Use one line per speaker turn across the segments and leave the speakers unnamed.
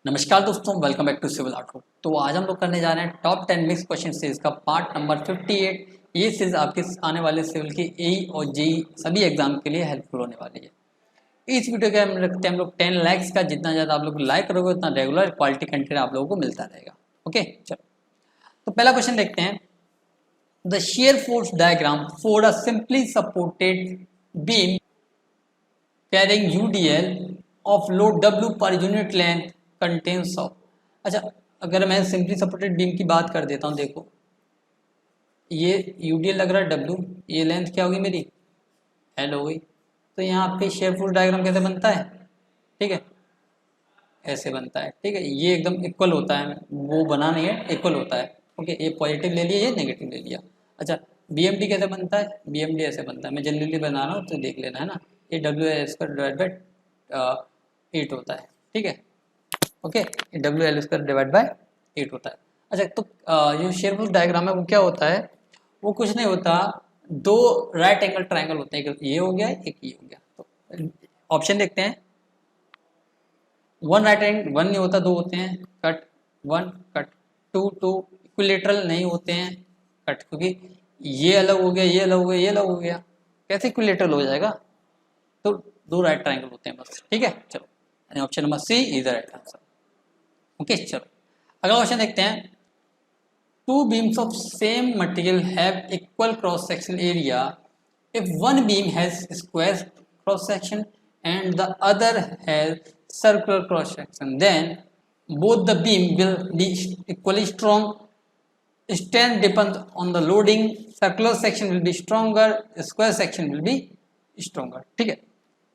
नमस्कार दोस्तों, welcome back to civil art. तो आज हम लोग करने जा रहे हैं टॉप 10 मिक्स क्वेश्चन सीरीज का पार्ट नंबर 58। ये सीरीज आपके आने वाले सिविल के ए और जेई सभी एग्जाम के लिए हेल्पफुल होने वाली है। इस वीडियो के हम रखते हैं हम लोग 10 लाइक्स का। जितना ज़्यादा आप लोग लाइक करोगे उतना रेगुलर क्वालिटी कंटेंट आप लोगों को मिलता रहेगा। ओके, चलो तो पहला क्वेश्चन देखते हैं। The shear force diagram for a simply supported beam carrying UDL of load W per unit length contains of। अच्छा, अगर मैं सिंपली सपोर्टेड बीम की बात कर देता हूँ, देखो ये UDL लग रहा है W, ये लेंथ क्या होगी मेरी L हो गई। तो यहाँ पे शेयर फोर्स डायग्राम कैसे बनता है, ठीक है, ऐसे बनता है। ठीक है, ये एकदम इक्वल होता है, वो बना नहीं है, इक्वल होता है। ओके, ये पॉजिटिव ले लिया, ये नेगेटिव ले लिया। अच्छा, BMD कैसे बनता है, BMD ऐसे बनता है, मैं जनरली बना रहा हूँ तो देख लेना है ना। ये WL² डिवाइड बाई 8 होता है। ठीक है, ओके, WL² डिवाइड बाई 8 होता है। अच्छा, तो जो शेयर फोर्स डायग्राम है वो क्या होता है, वो कुछ नहीं होता, दो राइट एंगल ट्राइंगल होते हैं, एक ये हो गया एक ये हो गया। तो ऑप्शन देखते हैं। वन राइट एंड वन नहीं होता, दो होते हैं, cut one cut two, two equilateral नहीं होते हैं, कट, क्योंकि ये अलग हो गया, ये अलग हो गया, ये अलग हो गया, कैसे इक्विलेटरल हो जाएगा। तो दो राइट ट्राइंगल होते हैं बस। ठीक है, चलो option number C is the right answer. Okay, चलो अगला क्वेश्चन देखते हैं। Two beams of same material have equal cross section area if one beam has square cross section and the other has circular cross section, then both the beam will be equally strong. Strength depends on the loading. Circular section will be stronger, square section will be stronger. ठीक है,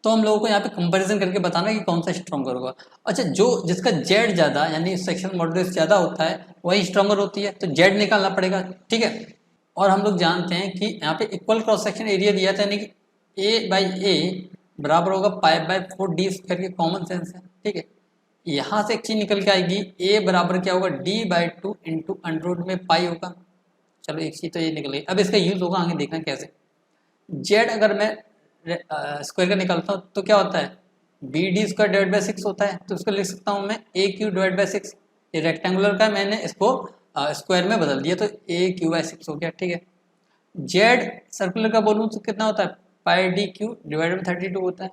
तो हम लोगों को यहाँ पे comparison करके बताना कि कौन सा स्ट्रॉन्गर होगा। अच्छा, जो जिसका जेड ज़्यादा यानी सेक्शन मॉडुलस ज़्यादा होता है वही स्ट्रॉन्गर होती है, तो जेड निकालना पड़ेगा। ठीक है, और हम लोग जानते हैं कि यहाँ पे इक्वल क्रॉस सेक्शन एरिया दिया था, यानी कि ए बाई ए बराबर होगा पाई बाई 4 डी स्क्वायर के, कॉमन सेंस है। ठीक है, यहाँ से एक चीज निकल के आएगी, ए बराबर क्या होगा D/2 इंटू अंडररूट में पाई होगा। चलो एक चीज तो ये निकल गई, अब इसका यूज होगा आगे, देखना कैसे। जेड अगर मैं स्क्वायर का निकालता हूँ तो क्या होता है, BD² डिवाइड बाई 6 होता है, तो इसको लिख सकता हूँ मैं AQ डिवाइड बाई 6। ये रेक्टेंगुलर का मैंने इसको स्क्वायर में बदल दिया तो AQ/6 हो गया। ठीक है, जेड सर्कुलर का बोलूँ तो कितना होता है, πDQ डिवाइड बाई 32 होता है।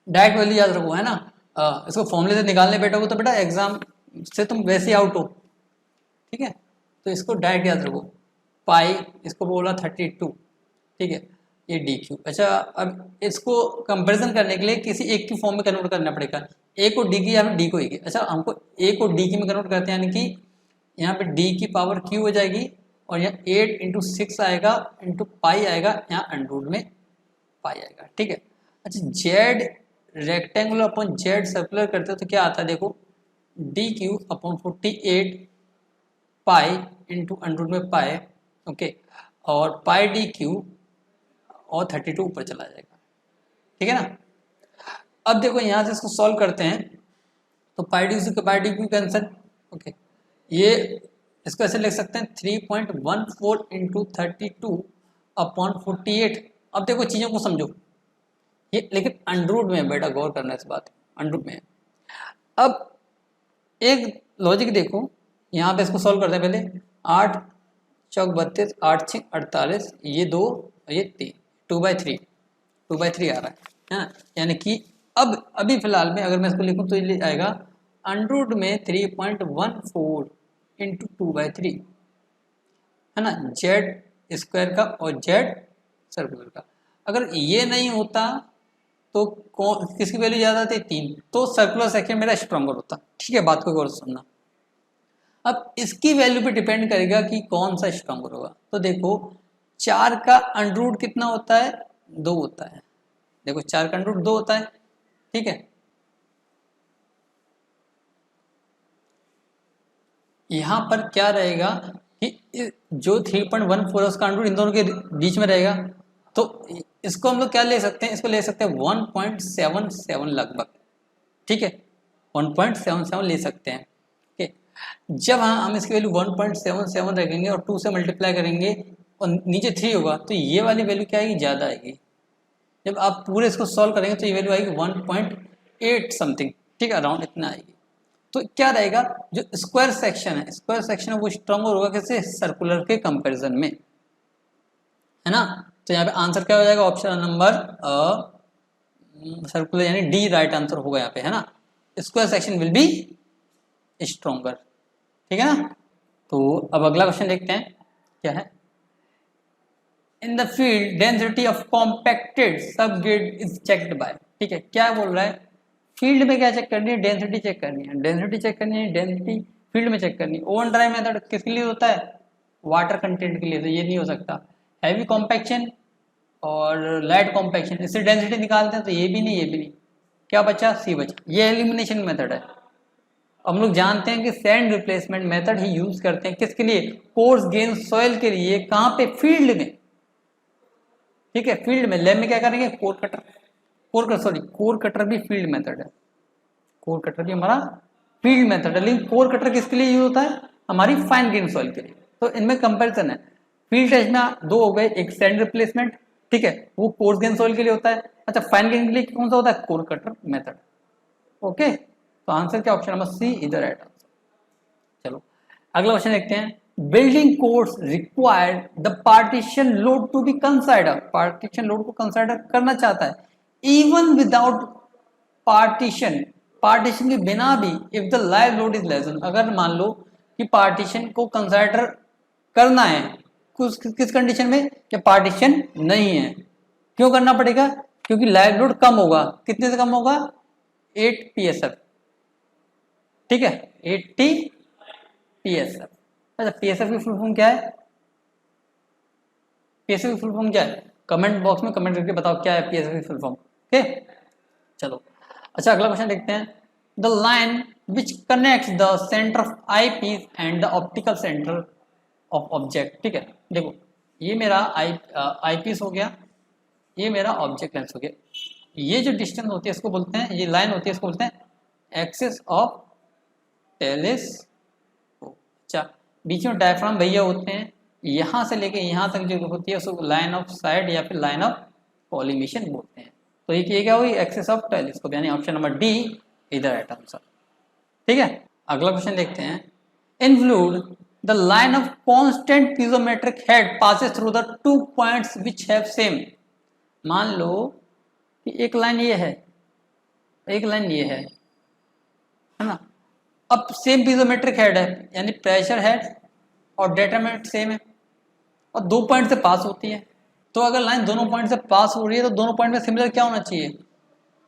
डायरेक्ट वैल्यू याद रखो, है ना। इसको फॉर्मूले से निकालने बैठोगे तो बेटा एग्जाम से तुम वैसे ही आउट हो। ठीक है, तो इसको डायरेक्ट याद रखो, पाई इसको बोला 32। ठीक है, ये DQ। अच्छा, अब इसको कंपैरिजन करने के लिए किसी एक की फॉर्म में कन्वर्ट करना पड़ेगा, ए को डी की या फिर डी को ए की। अच्छा, हमको ए को डी की में कन्वर्ट करते हैं, यानी कि यहाँ पे डी की पावर क्यू हो जाएगी और यहाँ 8 इंटू 6 आएगा इंटू पाई आएगा, यहाँ अंडररूट में पाई आएगा। ठीक है, अच्छा, Z rectangular upon Z circular करते हो तो क्या आता है, देखो DQ/48 पाई इंटू अंडररूट में पाई। ओके, और पाई DQ और 32 ऊपर चला जाएगा। ठीक है ना। अब देखो यहाँ से इसको सॉल्व करते हैं तो पाई डी क्यू कैंसिल। ओके, ये इसको ऐसे लिख सकते हैं 3.14 इंटू 32/48। अब देखो चीज़ों को समझो, ये लेकिन अंडररूट में है बेटा, गौर करना इस बात, अंडररूट में है। अब एक लॉजिक देखो, यहाँ पे इसको सॉल्व करते हैं पहले। 8 चौक 32, 8 6 48, ये 2 ये 3, 2/3 आ रहा है ना। यानी कि अब अभी फिलहाल में अगर मैं इसको लिखूँ तो ये आएगा अंडररूट में 3.14 इंटू 2/3, है ना, जेड स्क्वायर का और जेड सर्कुलर का। अगर ये नहीं होता तो किसकी वैल्यू ज़्यादा थी, 3, तो सर्कुलर सेक्शन मेरा स्ट्रॉन्गर होता। ठीक है, बात को गौर से सुनना। अब इसकी वैल्यू पे डिपेंड करेगा कि कौन सा स्ट्रॉन्गर होगा। तो देखो 4 का अंडररूट कितना होता है, 2 होता है। देखो 4 का अंडररूट 2 होता है। ठीक है, यहाँ पर क्या रहेगा कि जो 3.14 उसका अंडररूट इन दोनों के बीच में रहेगा, तो इसको हम लोग क्या ले सकते हैं, इसको ले सकते हैं 1.77 लगभग। ठीक है, 1.77 ले सकते हैं। ठीक है, जब हम इसकी वैल्यू 1.77 रखेंगे और 2 से मल्टीप्लाई करेंगे और नीचे 3 होगा तो ये वाली वैल्यू क्या आएगी, ज़्यादा आएगी। जब आप पूरे इसको सॉल्व करेंगे तो ये वैल्यू आएगी 1.8 समथिंग। ठीक है, अराउंड इतना आएगी। तो क्या रहेगा, जो स्क्वायर सेक्शन है, स्क्वायर सेक्शन है वो स्ट्रॉन्गर होगा किससे, सर्कुलर के कंपैरिजन में, है ना। तो यहाँ पे आंसर क्या हो जाएगा, ऑप्शन नंबर सर्कुलर, यानी डी राइट आंसर होगा यहाँ पे, है ना। Square section will be stronger, ठीक है ना। तो अब अगला क्वेश्चन देखते हैं क्या है। In the field density of compacted सब ग्रिड इज चेक्ड बाय, ठीक है, क्या बोल रहा है, फील्ड में क्या चेक करनी है, डेंसिटी चेक करनी है, डेंसिटी चेक करनी है, डेंसिटी फील्ड में चेक करनी है। ओवन ड्राई मेथड किसके लिए होता है, वाटर कंटेंट के लिए, तो ये नहीं हो सकता। हैवी कॉम्पैक्शन और लाइट कॉम्पैक्शन, इससे डेंसिटी निकालते हैं, तो ये भी नहीं, ये भी नहीं, क्या बचा, सी बचा। ये एलिमिनेशन मेथड है। हम लोग जानते हैं कि सैंड रिप्लेसमेंट मेथड ही यूज करते हैं किसके लिए, कोर्स गेन सॉइल के लिए, कहाँ पे, फील्ड में, ठीक है, फील्ड में। लैब में क्या करेंगे, कोर कटर भी फील्ड मेथड है, कोर कटर भी हमारा फील्ड मेथड है, लेकिन कोर कटर किसके लिए यूज होता है, हमारी फाइन ग्रेन सॉइल के लिए। तो इनमें कंपैरिजन है, फील्ड टेस्ट में दो हो गए, एक सैंड रिप्लेसमेंट, ठीक है, वो कोर्स ग्रेन सॉइल के लिए होता है। अच्छा, फाइन ग्रेन के लिए कौन सा होता है, कोर कटर मेथड, ओके। तो आंसर क्या, ऑप्शन नंबर सी इधर राइट आंसर। चलो अगला क्वेश्चन देखते हैं। Building codes required the partition load to be consider, partition load को कंसिडर करना चाहता है, इवन विदाउट पार्टीशन, पार्टीशन के बिना भी, if the live load is less, अगर मान लो कि पार्टीशन को कंसिडर करना है, किस कंडीशन में, कि पार्टीशन नहीं है। क्यों करना पड़ेगा, क्योंकि लाइव लोड कम होगा, कितने से कम होगा, 8 psf, ठीक है, 80 psf। अच्छा, psf की फुल फॉर्म क्या है, psf की फुल फॉर्म क्या है, कमेंट बॉक्स में कमेंट करके बताओ क्या है psf की फुल फॉर्म, ओके। चलो अच्छा, अगला क्वेश्चन देखते हैं। The line which connects the centre of eye piece and the optical centre of object, ठीक है, देखो ये मेरा आई पीस हो गया, ये मेरा ऑब्जेक्ट लेंस हो गया, ये जो डिस्टेंस होती है इसको बोलते हैं, ये लाइन होती है इसको बोलते हैं एक्सिस ऑफ टेलीस्कोप। अच्छा, बीच में डायफ्राम भैया होते हैं, यहाँ से लेके यहाँ तक जो होती है उसको लाइन ऑफ साइट या फिर लाइन ऑफ कॉलिमेशन बोलते हैं। तो ये क्या हुई, एक्सिस ऑफ टेलीस्कोप, यानी ऑप्शन नंबर डी इधर राइट आंसर, ठीक है। अगला क्वेश्चन देखते हैं। इन fluid the line of constant पीजोमेट्रिक head passes through the 2 points which have same, मान लो कि एक लाइन ये है, एक लाइन ये है ना। अब सेम पीजोमेट्रिक हेड है, यानी प्रेशर हेड और डेटा मेट सेम है, और 2 पॉइंट से पास होती है। तो अगर लाइन दोनों पॉइंट से पास हो रही है तो दोनों पॉइंट में सिमिलर क्या होना चाहिए,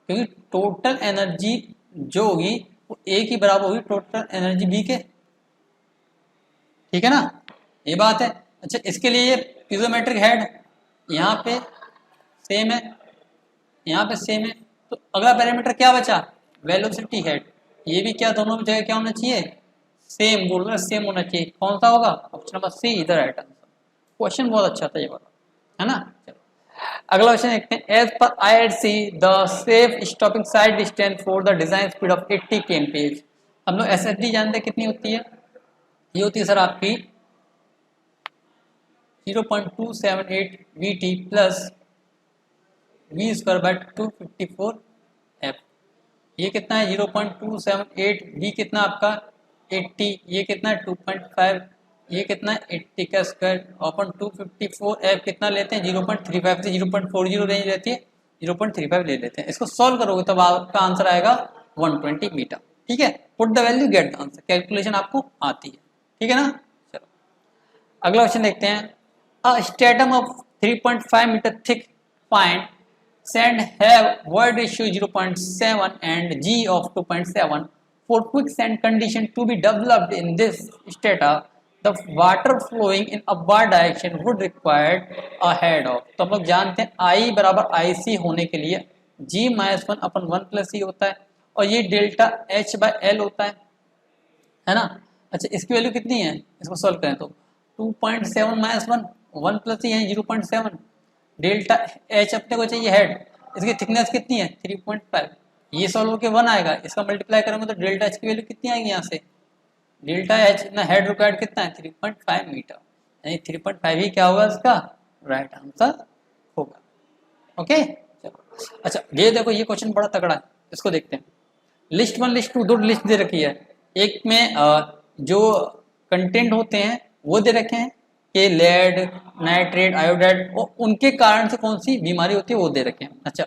क्योंकि टोटल एनर्जी जो होगी वो ए की बराबर होगी टोटल एनर्जी बी के, ठीक है ना, ये बात है। अच्छा, इसके लिए ये पीजोमेट्रिक हेड यहाँ पे सेम है, यहाँ पे सेम है, तो अगला पैरामीटर क्या बचा, वेलोसिटी हेड, ये भी क्या दोनों जगह क्या होना चाहिए, सेम, बोल रहे सेम होना चाहिए, कौन सा होगा, ऑप्शन नंबर सी इधर राइट आंसर। क्वेश्चन बहुत अच्छा था ये वाला, है ना। चलो अगला क्वेश्चन देखते हैं। एज पर IRC the safe stopping sight distance for the design speed of 80 kmph, हम लोग SSD जानते हैं कितनी होती है, ये होती है सर आपकी 0.278 VT plus V square by 254 F, ये कितना है 0.278, V कितना आपका 80, ये कितना है 2.5, ये कितना है 80 का स्क्वायर अपन 254 F कितना लेते हैं 0.35 से 0.40 रेंज रहती है, 0.35 ले लेते हैं। इसको सॉल्व करोगे तब आपका आंसर आएगा 120 मीटर, ठीक है। Put the value get the answer, calculation आपको आती है, ठीक है ना। चलो अगला क्वेश्चन देखते हैं। A stratum of 3.5 metre thick fine sand have void ratio 0.7 and G of 2.7. For quicksand condition to be developed in this strata, the water flowing in upward direction would require a head of. तो हम लोग जानते हैं I बराबर IC होने के लिए G minus 1 अपन 1 plus E होता है, और ये डेल्टा H बाय L होता है ना। अच्छा, इसकी वैल्यू कितनी है, इसको सॉल्व करें तो 2.7 माइनस 1 प्लस E है 0.7, डेल्टा H अपने को चाहिए हेड, इसकी थिकनेस कितनी है 3.5, ये सॉल्व होकर 1 आएगा, इसका मल्टीप्लाई करेंगे तो डेल्टा H की वैल्यू कितनी आएगी, यहाँ से डेल्टा H ना हेड रिक्वायर्ड कितना है 3.5 मीटर, यानी 3.5 ही क्या होगा इसका राइट आंसर होगा, ओके। चलो अच्छा, ये देखो ये क्वेश्चन बड़ा तगड़ा है, इसको देखते हैं। लिस्ट 1 लिस्ट 2 दो लिस्ट दे रखी है, एक में जो कंटेंट होते हैं वो दे रखे हैं कि लेड, नाइट्रेट, आयोडाइड, और उनके कारण से कौन सी बीमारी होती है वो दे रखे हैं। अच्छा,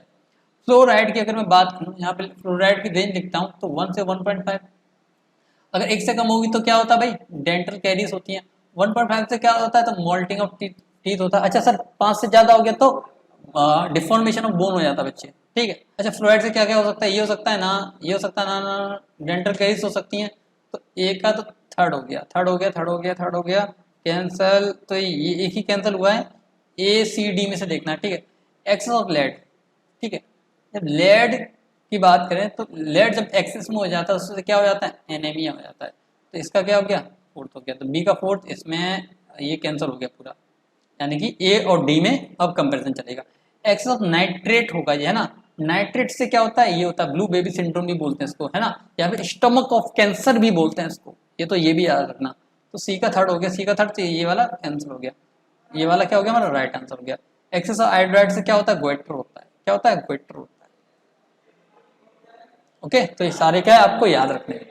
फ्लोराइड की अगर मैं बात करूँ, यहाँ पे फ्लोराइड की रेंज लिखता हूँ तो 1 से 1.5। अगर 1 से कम होगी तो क्या होता है भाई, डेंटल कैरीज होती हैं। 1.5 से क्या होता है तो मोल्टिंग ऑफ टीथ होता है। अच्छा सर 5 से ज्यादा हो गया तो डिफॉर्मेशन ऑफ बोन हो जाता है बच्चे, ठीक है। अच्छा फ्लोराइड से क्या क्या हो सकता है, ये हो सकता है ना, ये हो सकता है ना, डेंटल कैरीज हो सकती हैं। तो एक का तो थर्ड हो गया, थर्ड हो गया, थर्ड हो गया, थर्ड हो गया, कैंसल, तो ये एक ही कैंसिल हुआ है, ए सी डी में से देखना है, ठीक है। एक्सेस ऑफ लेड, ठीक है। जब लेड की बात करें तो लेड जब एक्सेस में हो जाता है उससे क्या हो जाता है, एनीमिया हो जाता है। तो इसका क्या हो गया, फोर्थ हो गया, तो बी का फोर्थ, इसमें ये कैंसिल हो गया पूरा, यानी कि ए और डी में अब कंपैरिजन चलेगा। एक्सेस ऑफ नाइट्रेट होगा ये, है ना। नाइट्रेट से क्या होता है, ये होता है ब्लू बेबी सिंड्रोम भी बोलते हैं इसको, है ना, या फिर स्टमक ऑफ कैंसर भी बोलते हैं इसको, ये तो ये भी याद रखना। तो सी का थर्ड हो गया, सी का थर्ड, तो ये वाला कैंसिल हो गया, ये वाला क्या हो गया हमारा राइट आंसर हो गया। एक्सेस ऑफ आयोडाइड से क्या होता है, गोइटर होता है, क्या होता है, गोइटर होता है। ओके, तो ये सारे क्या है आपको याद रखने हैं।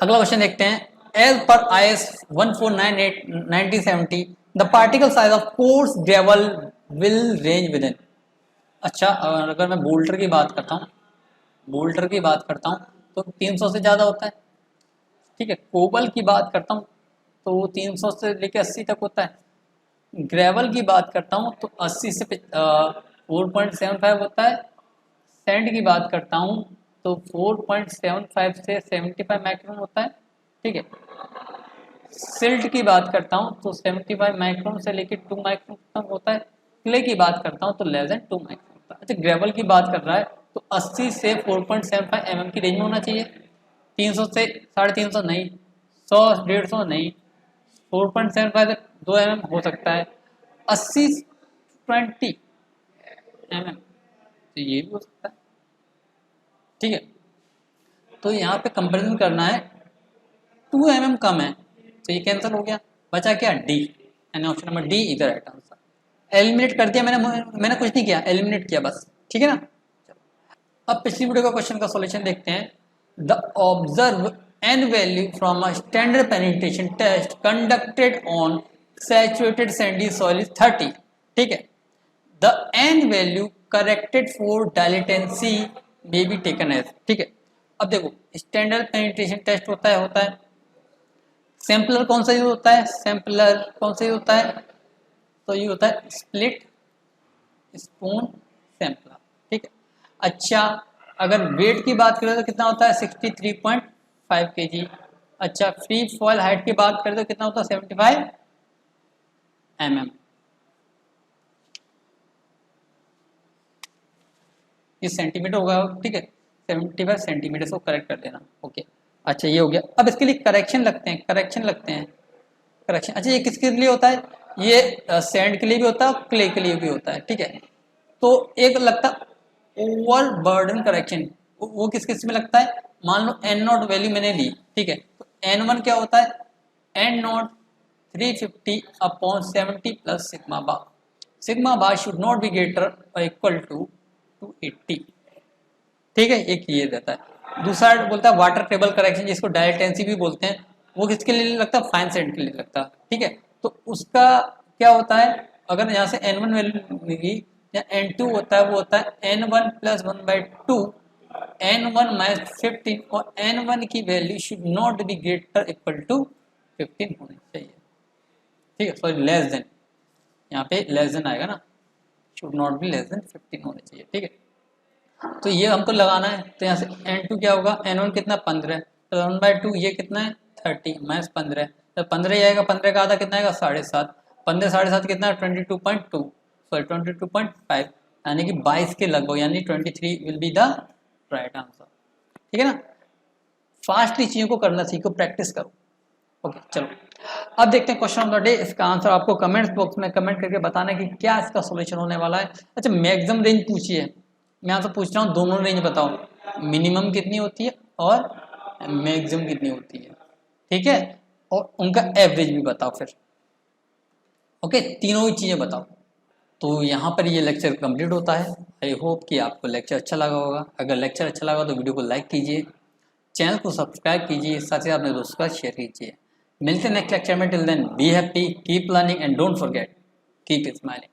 अगला क्वेश्चन देखते हैं। एज पर IS 1498 1970 the particle size of course gravel will range with in. अच्छा, अगर मैं बोल्टर की बात करता हूँ, बोल्टर की बात करता हूँ तो 300 से ज़्यादा होता है, ठीक है। कोबल की बात करता हूँ तो 300 से लेकर 80 तक होता है। ग्रेवल की बात करता हूँ तो 80 से 4.75 होता है। सैंड की बात करता हूँ तो 4.75 से 75 मैक्सिमम होता है, ठीक है। सिल्ट की बात करता हूँ तो 75 माइक्रोन से लेकर 2 माइक्रोन तक होता है। क्ले की बात करता हूँ तो लेस देन 2 माइक्रोन होता है। अच्छा, ग्रेवल की बात कर रहा है तो 80 से 4.75 mm की रेंज में होना चाहिए। 300 से 350 नहीं, 100 150 नहीं, 4.75 से 2 mm हो सकता है। 80 20 mm तो ये भी हो सकता है, ठीक है। तो यहाँ पे कंपेरिजन करना है, 2 mm कम है तो ये कैंसिल हो गया, बचा क्या, डी, यानी option number D is the right answer. Eliminate कर दिया मैंने कुछ नहीं किया, एलिमिनेट किया बस, ठीक है ना। अब पिछली वीडियो का क्वेश्चन का सॉल्यूशन देखते हैं। The observe N value from a standard penetration test conducted on saturated sandy soil is 30, ठीक है। The N value corrected for dilatancy may be taken as, ठीक है। अब देखो स्टैंडर्ड पेनिट्रेशन टेस्ट होता है। सैम्पलर कौन सा यूज होता है, सैम्पलर कौन सा यूज होता है, तो ये होता है स्प्लिट स्पून सैम्पलर, ठीक है। अच्छा, अगर वेट की बात करें तो कितना होता है, 63.5 kg। अच्छा, फ्री फॉल हाइट की बात करें तो कितना होता है, 75 mm। ये सेंटीमीटर होगा, ठीक है, 75 सेंटीमीटर को करेक्ट कर देना, ओके। अच्छा ये हो गया। अब इसके लिए करेक्शन लगते हैं, करेक्शन। अच्छा, ये किसके लिए होता है, ये सैंड के लिए भी होता है और क्ले के लिए भी होता है, ठीक है। तो एक लगता है ओवर बर्डन करेक्शन, वो किस किस में लगता है, मान लो एन नॉट वैल्यू मैंने ली, ठीक है। तो N1 क्या होता है, N not 350/70 plus sigma bar should not be greater और इक्वल टू 280, ठीक है, एक ये देता है। दूसरा बोलता है वाटर टेबल करेक्शन, जिसको डायलेटेंसी भी बोलते हैं, वो किसके लिए लगता है, फाइन सैंड के लिए लगता है, ठीक है। तो उसका क्या होता है, अगर यहाँ से N1 वैल्यू मिलेगी या N2 होता है, वो होता है N1 + 1/2 N1 - 15, और N1 की value should not be greater equal to 15 होनी चाहिए, ठीक है, सॉरी लेस देन, यहाँ पे लेस देन आएगा ना, should not be less than 15 होनी चाहिए, ठीक है। तो ये हमको लगाना है, तो यहाँ से N2 क्या होगा, N1 कितना 15, तो 1/2 ये कितना है 30 - 15, तो 15 ही आएगा, 15 का आधा कितना आएगा 7.5, 15 7.5 कितना है 22.2, सॉरी 22.5, यानी कि 22 के लगभग, यानी 23 will be the right answer, ठीक है ना। फास्टली चीज़ों को करना सीखो, प्रैक्टिस करो, ओके। चलो अब देखते हैं क्वेश्चन ऑफ द डे। इसका आंसर आपको कमेंट्स बॉक्स में कमेंट करके बताना है कि क्या इसका सॉल्यूशन होने वाला है। अच्छा, मैक्सिमम रेंज पूछिए, मैं आपसे पूछ रहा हूँ दोनों रेंज बताओ, मिनिमम कितनी होती है और मैक्सिमम कितनी होती है, ठीक है, और उनका एवरेज भी बताओ फिर, ओके, तीनों ही चीज़ें बताओ। तो यहाँ पर ये लेक्चर कंप्लीट होता है। आई होप कि आपको लेक्चर अच्छा लगा होगा। अगर लेक्चर अच्छा लगा तो वीडियो को लाइक कीजिए, चैनल को सब्सक्राइब कीजिए, साथ ही अपने दोस्तों का शेयर कीजिए। मिलते हैं नेक्स्ट लेक्चर में। Till then be happy, keep learning and don't forget keep smiling.